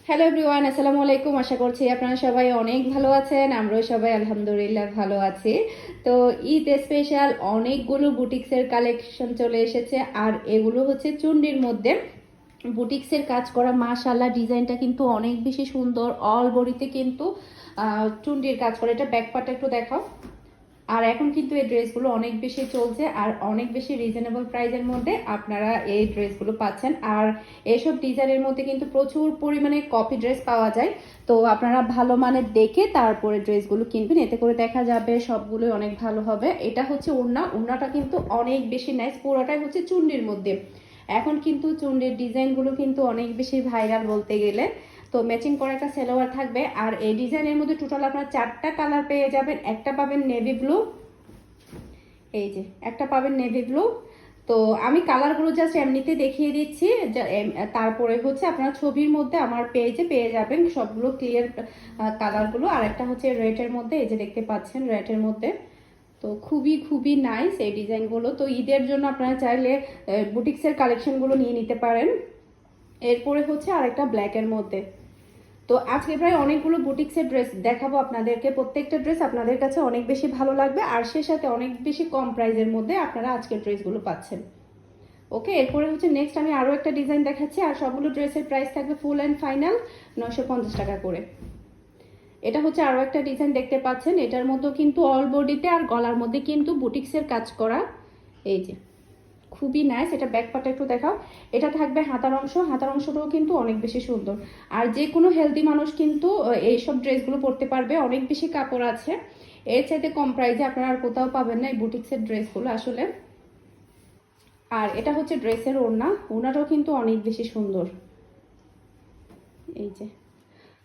Hello everyone, আসসালামু আলাইকুম। আশা করছি আপনারা সবাই অনেক ভালো আছেন। আমরাও সবাই আলহামদুলিল্লাহ ভালো আছি। তো ঈদ স্পেশাল অনেকগুলো বুটিক্সের কালেকশন চলে এসেছে, আর এগুলো হচ্ছে চুন্ডির মধ্যে বুটিক্সের কাজ করা। মাশাআল্লাহ, ডিজাইনটা কিন্তু অনেক বেশি সুন্দর। অল বডিতে কিন্তু চুন্ডির কাজ করা। এটা ব্যাক পার্টটা একটু দেখাও। আর এখন কিন্তু এই ড্রেসগুলো অনেক বেশি চলছে, আর অনেক বেশি রিজনেবল প্রাইসের মধ্যে আপনারা এই ড্রেসগুলো পাচ্ছেন। আর এইসব ডিজাইনের মধ্যে কিন্তু প্রচুর পরিমাণে কপি ড্রেস পাওয়া যায়। তো আপনারা ভালো মানের দেখে তারপরে ড্রেসগুলো কিনবেন, এতে করে দেখা যাবে সবগুলোই অনেক ভালো হবে। এটা হচ্ছে ওড়নাটা কিন্তু অনেক বেশি নাইস, পুরোটাই হচ্ছে চুন্ডির মধ্যে। এখন কিন্তু চুন্ডির ডিজাইনগুলো কিন্তু অনেক বেশি ভাইরাল বলতে গেলে। তো ম্যাচিং করা একটা সালোয়ার থাকবে, আর এই ডিজাইনের মধ্যে টোটাল আপনারা 4টা কালার পেয়ে যাবেন। একটা পাবেন নেভি ব্লু, এই যে একটা পাবেন নেভি ব্লু। তো আমি কালারগুলো জাস্ট এমনিতে দেখিয়ে দিচ্ছি, তারপরে হচ্ছে আপনারা ছবির মধ্যে আমার পেজে পেয়ে যাবেন সবগুলো ক্লিয়ার কালারগুলো। আর একটা হচ্ছে রেডের মধ্যে, এই যে দেখতে পাচ্ছেন রেডের মধ্যে। তো খুবই খুবই নাইস এই ডিজাইনগুলো। তো ঈদের জন্য আপনারা চাইলে বুটিক্সের কালেকশনগুলো নিয়ে নিতে পারেন। এরপরে হচ্ছে আরেকটা ব্ল্যাকের মধ্যে। তো আজকে প্রায় অনেকগুলো বুটিক্সের ড্রেস দেখাবো আপনাদেরকে। প্রত্যেকটা ড্রেস আপনাদের কাছে অনেক বেশি ভালো লাগবে, আর সে সাথে অনেক বেশি কম প্রাইসের মধ্যে আপনারা আজকের ড্রেসগুলো পাচ্ছেন। ওকে, এরপরে হচ্ছে নেক্সট আমি আরও একটা ডিজাইন দেখাচ্ছি, আর সবগুলো ড্রেসের প্রাইস থাকবে ফুল অ্যান্ড ফাইনাল 950 টাকা করে। এটা হচ্ছে আরও একটা ডিজাইন দেখতে পাচ্ছেন, এটার মধ্যেও কিন্তু অল বডিতে আর গলার মধ্যে কিন্তু বুটিক্সের কাজ করা। এই যে খুবই নাইস। এটা ব্যাক পার্টটা একটু দেখাও। এটা থাকবে হাতার অংশ, হাতার অংশটাও কিন্তু অনেক বেশি সুন্দর। আর যে কোনো হেলদি মানুষ কিন্তু এইসব ড্রেসগুলো পরতে পারবে, অনেক বেশি কাপড় আছে। এর চাইতে কম প্রাইসে আপনারা আর কোথাও পাবেন না এই বুটিক্সের ড্রেসগুলো আসলে। আর এটা হচ্ছে ড্রেসের ওড়নাটাও কিন্তু অনেক বেশি সুন্দর। এই যে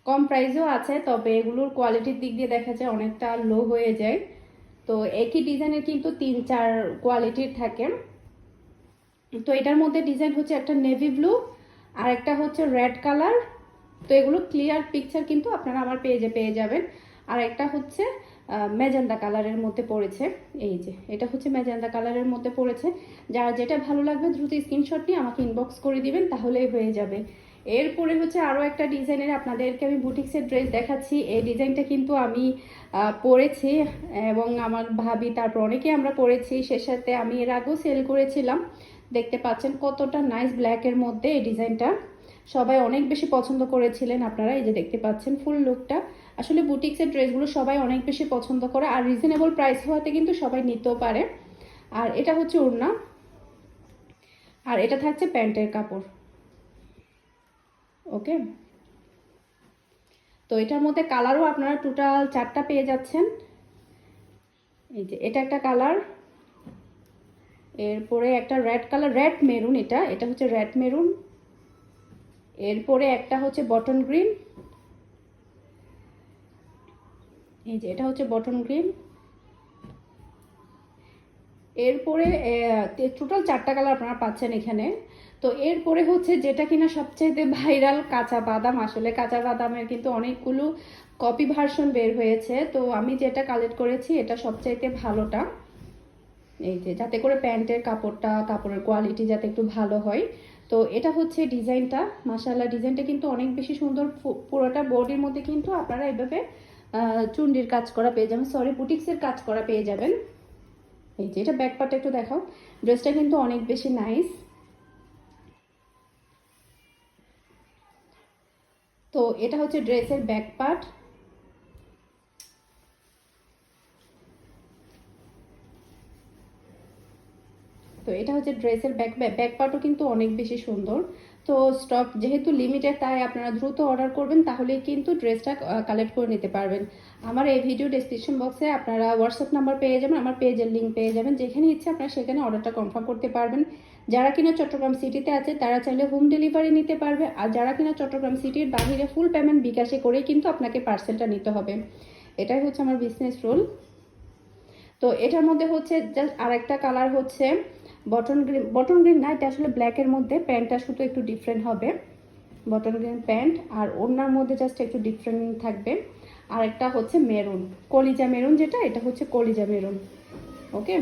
কম প্রাইসেও আছে, তবে এগুলোর কোয়ালিটির দিক দিয়ে দেখা যায় অনেকটা লো হয়ে যায়। তো একই ডিজাইনের কিন্তু 3-4 কোয়ালিটির থাকে। তো এটার মধ্যে ডিজাইন হচ্ছে একটা নেভি ব্লু, আর একটা হচ্ছে রেড কালার। তো এগুলো ক্লিয়ার পিকচার কিন্তু আপনারা আমার পেজে পেয়ে যাবেন। আর একটা হচ্ছে ম্যাজেন্ডা কালারের মধ্যে পড়েছে। এই যে এটা হচ্ছে ম্যাজেন্ডা কালারের মধ্যে পড়েছে। যারা যেটা ভালো লাগবে দ্রুত স্ক্রিনশট নিয়ে আমাকে ইনবক্স করে দিবেন, তাহলেই হয়ে যাবে। এরপরে হচ্ছে আরও একটা ডিজাইনের আপনাদেরকে আমি বুটিক্সের ড্রেস দেখাচ্ছি। এই ডিজাইনটা কিন্তু আমি পরেছি, এবং আমার ভাবি, তারপর অনেকে আমরা পরেছি। সে সাথে আমি এর আগেও সেল করেছিলাম। দেখতে পাচ্ছেন কতটা নাইস ব্ল্যাকের মধ্যে এই ডিজাইনটা। সবাই অনেক বেশি পছন্দ করেছিলেন আপনারা। এই যে দেখতে পাচ্ছেন ফুল লুকটা। আসলে বুটিক্সের ড্রেসগুলো সবাই অনেক বেশি পছন্দ করে, আর রিজনেবল প্রাইস হওয়াতে কিন্তু সবাই নিতেও পারে। আর এটা হচ্ছে ওড়না, আর এটা থাকছে প্যান্টের কাপড়। ওকে, তো এটার মধ্যে কালারও আপনারা টোটাল 4টা পেয়ে যাচ্ছেন। এই যে এটা একটা কালার, এরপরে একটা রেড কালার, রেড মেরুন। এটা এটা হচ্ছে রেড মেরুন। এরপরে একটা হচ্ছে বটন গ্রিন। এই যে এটা হচ্ছে বটন গ্রিন। এরপরে টোটাল 4টা কালার আপনারা পাচ্ছেন এখানে। তো এরপরে হচ্ছে যেটা কিনা সবচাইতে ভাইরাল, কাঁচা বাদাম। আসলে কাঁচা বাদামের কিন্তু অনেকগুলো কপি ভার্সন বের হয়েছে, তো আমি যেটা কালেক্ট করেছি এটা সবচাইতে ভালোটা। এই যে যাতে করে প্যান্টের কাপড়ের কোয়ালিটি যাতে একটু ভালো হয়। তো এটা হচ্ছে ডিজাইনটা। মাশাআল্লাহ, ডিজাইনটা কিন্তু অনেক বেশি সুন্দর। পুরোটা বডির মধ্যে কিন্তু আপনারা এভাবে চুন্ডির কাজ করা পেয়ে যাবেন, সরি বুটিক্সের কাজ করা পেয়ে যাবেন। এই যে এটা ব্যাক পার্টটা একটু দেখাও। ড্রেসটা কিন্তু অনেক বেশি নাইস। তো এটা হচ্ছে ড্রেসের ব্যাক পার্ট। তো এটা হচ্ছে ড্রেসের ব্যাক পার্টও কিন্তু অনেক বেশি সুন্দর। তো স্টক যেহেতু লিমিটেড, তাই আপনারা দ্রুত অর্ডার করবেন, তাহলে কিন্তু ড্রেসটা কালেক্ট করে নিতে পারবেন। আমার এই ভিডিও ডেসক্রিপশন বক্সে আপনারা হোয়াটসঅ্যাপ নাম্বার পেয়ে যাবেন, আমার পেজের লিঙ্ক পেয়ে যাবেন। যেখানে ইচ্ছে আপনারা সেখানে অর্ডারটা কনফার্ম করতে পারবেন। যারা কিনা চট্টগ্রাম সিটিতে আছে তারা চাইলে হোম ডেলিভারি নিতে পারবে, আর যারা কিনা চট্টগ্রাম সিটির বাইরে ফুল পেমেন্ট বিকাশে করেই কিন্তু আপনাকে পার্সেলটা নিতে হবে। এটাই হচ্ছে আমার বিজনেস রুল। তো এটার মধ্যে হচ্ছে জাস্ট আরেকটা কালার হচ্ছে বটন গ্রিন না, এটা আসলে ব্ল্যাকের মধ্যে। প্যান্টটা শুধু একটু ডিফারেন্ট হবে, বটন গ্রিন প্যান্ট, আর ওড়নার মধ্যে জাস্ট একটু ডিফারেন্ট থাকবে। আর একটা হচ্ছে মেরুন, কলিজা মেরুন যেটা, এটা হচ্ছে কলিজা মেরুন। ওকে,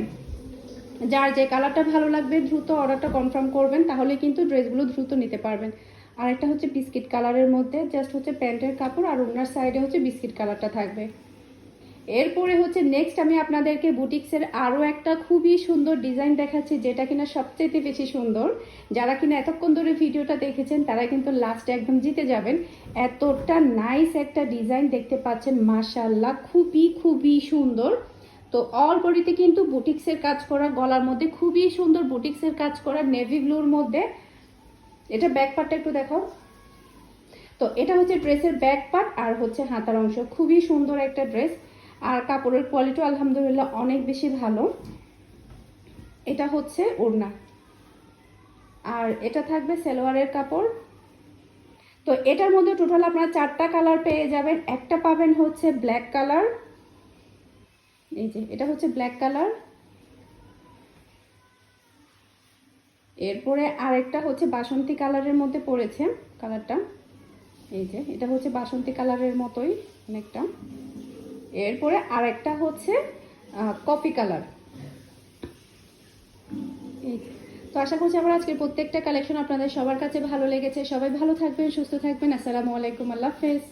যার যে কালারটা ভালো লাগবে দ্রুত অর্ডারটা কনফার্ম করবেন, তাহলে কিন্তু ড্রেসগুলো দ্রুত নিতে পারবেন। আর একটা হচ্ছে বিস্কিট কালারের মধ্যে, জাস্ট হচ্ছে প্যান্টের কাপড় আর ওনার সাইডে হচ্ছে বিস্কিট কালারটা থাকবে। এরপরে হচ্ছে নেক্সট আমি আপনাদেরকে বুটিক্সের আরও একটা খুবই সুন্দর ডিজাইন দেখাচ্ছি, যেটা কিনা সবচেয়ে বেশি সুন্দর। যারা কিনা এতক্ষণ ধরে ভিডিওটা দেখেছেন তারা কিন্তু লাস্টে একদম জিতে যাবেন। এতটা নাইস একটা ডিজাইন দেখতে পাচ্ছেন, মাশাআল্লাহ খুবই খুবই সুন্দর। তো অল বডিতে কিন্তু বুটিক্সের কাজ করা, গলার মধ্যে খুবই সুন্দর বুটিক্সের কাজ করা নেভি ব্লুর মধ্যে। এটা ব্যাক পার্টটা একটু দেখাও। তো এটা হচ্ছে ড্রেসের ব্যাক পার্ট আর হচ্ছে হাতার অংশ, খুবই সুন্দর একটা ড্রেস। আর কাপড়ের কোয়ালিটি আলহামদুলিল্লাহ অনেক বেশি ভালো। এটা হচ্ছে ওড়না আর এটা থাকবে সালোয়ারের কাপড়। তো এটার মধ্যে টোটাল আপনারা 4টা কালার পেয়ে যাবেন। একটা পাবেন হচ্ছে ব্ল্যাক কালার, এই যে এটা হচ্ছে ব্ল্যাক কালার। এরপরে আরেকটা হচ্ছে বাসন্তী কালারের মধ্যে পড়েছে কালারটা, এই যে এটা হচ্ছে বাসন্তী কালারের মতোই অনেকটা। এরপরে আরেকটা হচ্ছে কফি কালার। এই তো আশা করছি আমার আজকের প্রত্যেকটা কালেকশন আপনাদের সবার কাছে ভালো লেগেছে। সবাই ভালো থাকবেন, সুস্থ থাকবেন। আসসালামু আলাইকুম, আল্লাহ হাফেজ।